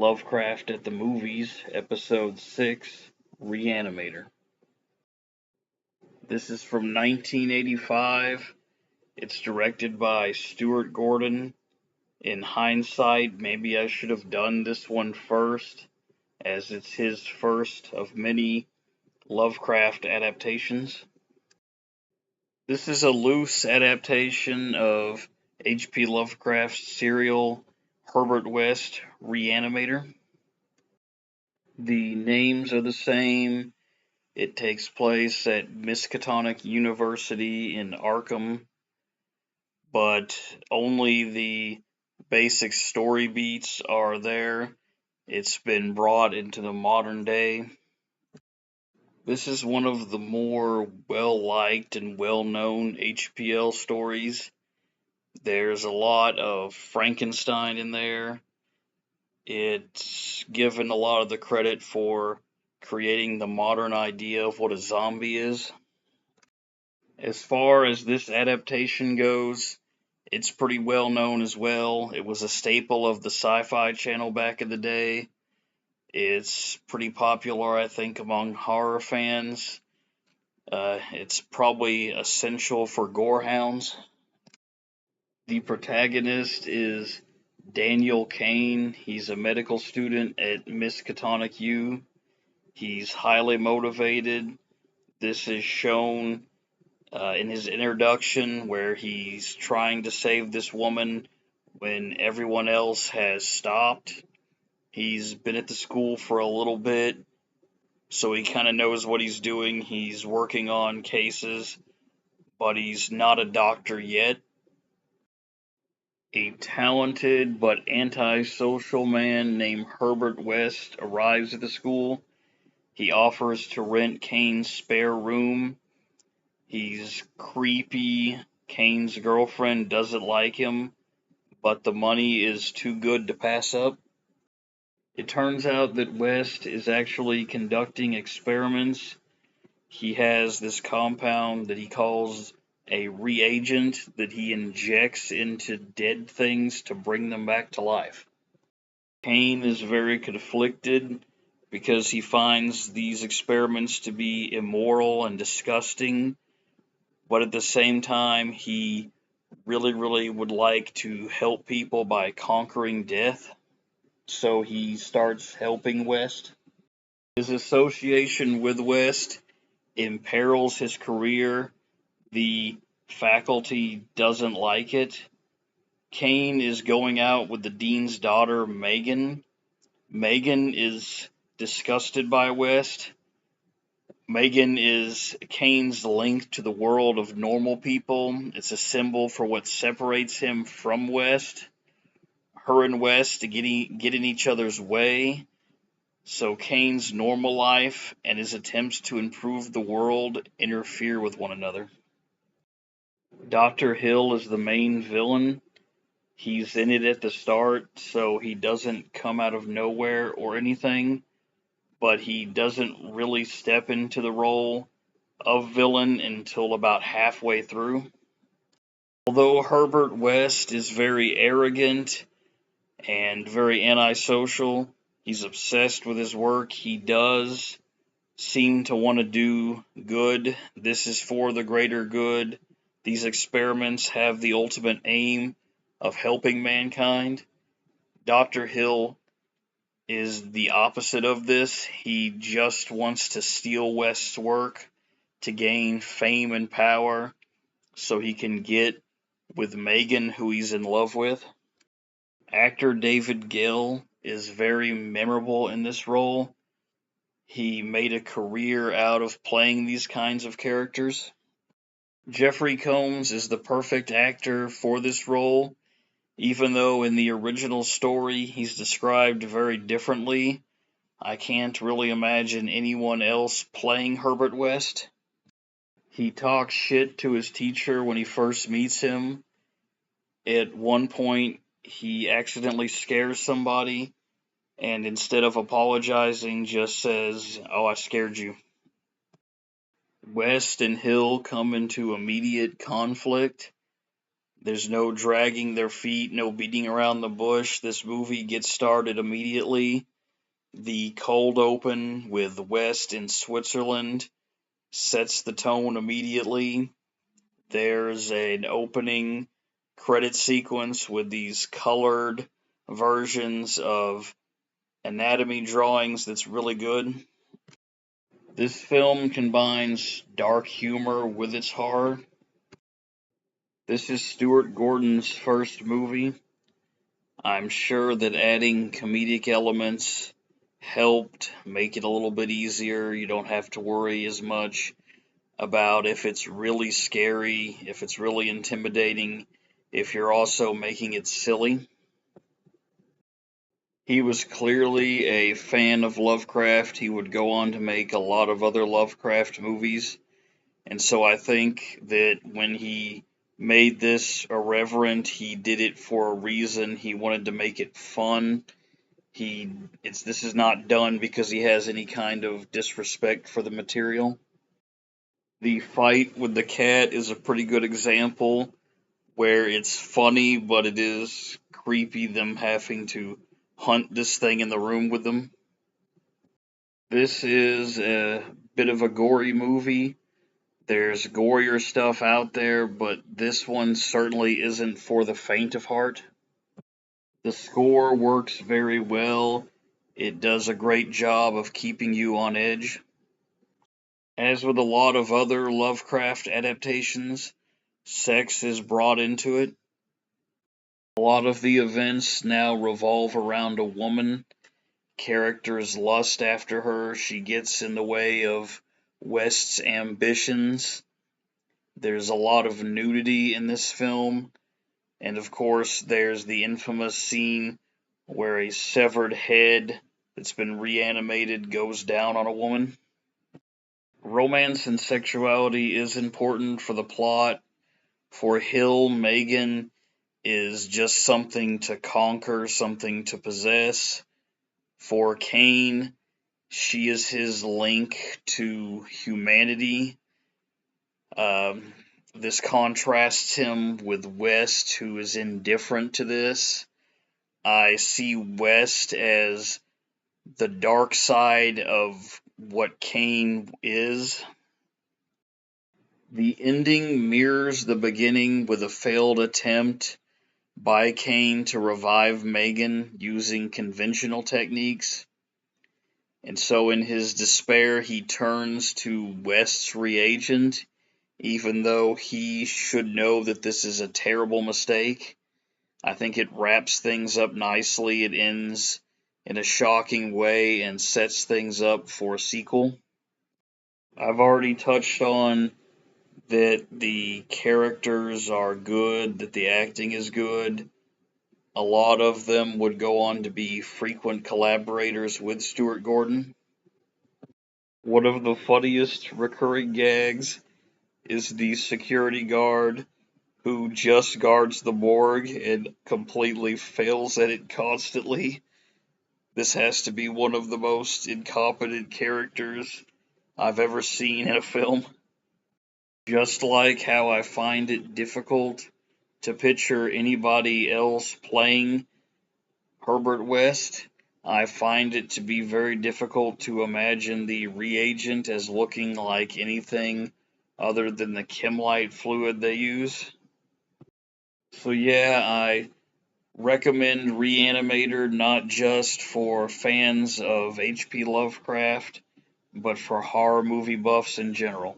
Lovecraft at the Movies, Episode 6, Re-Animator. This is from 1985. It's directed by Stuart Gordon. In hindsight, maybe I should have done this one first, as it's his first of many Lovecraft adaptations. This is a loose adaptation of H.P. Lovecraft's serial Herbert West Re-Animator. The names are the same. It takes place at Miskatonic University in Arkham, but only the basic story beats are there. It's been brought into the modern day. This is one of the more well-liked and well-known HPL stories. There's a lot of Frankenstein in there. It's given a lot of the credit for creating the modern idea of what a zombie is. As far as this adaptation goes, it's pretty well known as well. It was a staple of the Sci-Fi Channel back in the day. It's pretty popular, I think, among horror fans. It's probably essential for gorehounds. The protagonist is Daniel Kane. He's a medical student at Miskatonic U. He's highly motivated. This is shown in his introduction, where he's trying to save this woman when everyone else has stopped. He's been at the school for a little bit, so he kind of knows what he's doing. He's working on cases, but he's not a doctor yet. A talented but antisocial man named Herbert West arrives at the school. He offers to rent Kane's spare room. He's creepy. Kane's girlfriend doesn't like him, but the money is too good to pass up. It turns out that West is actually conducting experiments. He has this compound that he calls a reagent that he injects into dead things to bring them back to life. Kane is very conflicted because he finds these experiments to be immoral and disgusting, but at the same time, he really would like to help people by conquering death, so he starts helping West. His association with West imperils his career. The faculty doesn't like it. Kane is going out with the dean's daughter, Megan. Megan is disgusted by West. Megan is Kane's link to the world of normal people. It's a symbol for what separates him from West. Her and West get in each other's way. So Kane's normal life and his attempts to improve the world interfere with one another. Dr. Hill is the main villain. He's in it at the start, so he doesn't come out of nowhere or anything, but he doesn't really step into the role of villain until about halfway through. Although Herbert West is very arrogant and very antisocial, he's obsessed with his work. He does seem to want to do good. This is for the greater good. These experiments have the ultimate aim of helping mankind. Dr. Hill is the opposite of this. He just wants to steal West's work to gain fame and power so he can get with Megan, who he's in love with. Actor David Gill is very memorable in this role. He made a career out of playing these kinds of characters. Jeffrey Combs is the perfect actor for this role, even though in the original story he's described very differently. I can't really imagine anyone else playing Herbert West. He talks shit to his teacher when he first meets him. At one point, he accidentally scares somebody, and instead of apologizing, just says, "Oh, I scared you." West and Hill come into immediate conflict. There's no dragging their feet, no beating around the bush. This movie gets started immediately. The cold open with West in Switzerland sets the tone immediately. There's an opening credit sequence with these colored versions of anatomy drawings that's really good. This film combines dark humor with its horror. This is Stuart Gordon's first movie. I'm sure that adding comedic elements helped make it a little bit easier. You don't have to worry as much about if it's really scary, if it's really intimidating, if you're also making it silly. He was clearly a fan of Lovecraft. He would go on to make a lot of other Lovecraft movies. And so I think that when he made this irreverent, he did it for a reason. He wanted to make it fun. This is not done because he has any kind of disrespect for the material. The fight with the cat is a pretty good example where it's funny, but it is creepy them having to hunt this thing in the room with them. This is a bit of a gory movie. There's gorier stuff out there, but this one certainly isn't for the faint of heart. The score works very well. It does a great job of keeping you on edge. As with a lot of other Lovecraft adaptations, sex is brought into it. A lot of the events now revolve around a woman. Characters lust after her. She gets in the way of West's ambitions. There's a lot of nudity in this film. And of course, there's the infamous scene where a severed head that's been reanimated goes down on a woman. Romance and sexuality is important for the plot. For Hill, Megan is just something to conquer, something to possess. For Kane, she is his link to humanity. This contrasts him with West, who is indifferent to this. I see West as the dark side of what Kane is. The ending mirrors the beginning with a failed attempt by Kane to revive Megan using conventional techniques. And so, in his despair, he turns to West's reagent, even though he should know that this is a terrible mistake. I think it wraps things up nicely. It ends in a shocking way and sets things up for a sequel. I've already touched on that the characters are good, that the acting is good. A lot of them would go on to be frequent collaborators with Stuart Gordon. One of the funniest recurring gags is the security guard who just guards the morgue and completely fails at it constantly. This has to be one of the most incompetent characters I've ever seen in a film. Just like how I find it difficult to picture anybody else playing Herbert West, I find it to be very difficult to imagine the reagent as looking like anything other than the chemlite fluid they use. So yeah, I recommend Re-Animator not just for fans of H.P. Lovecraft, but for horror movie buffs in general.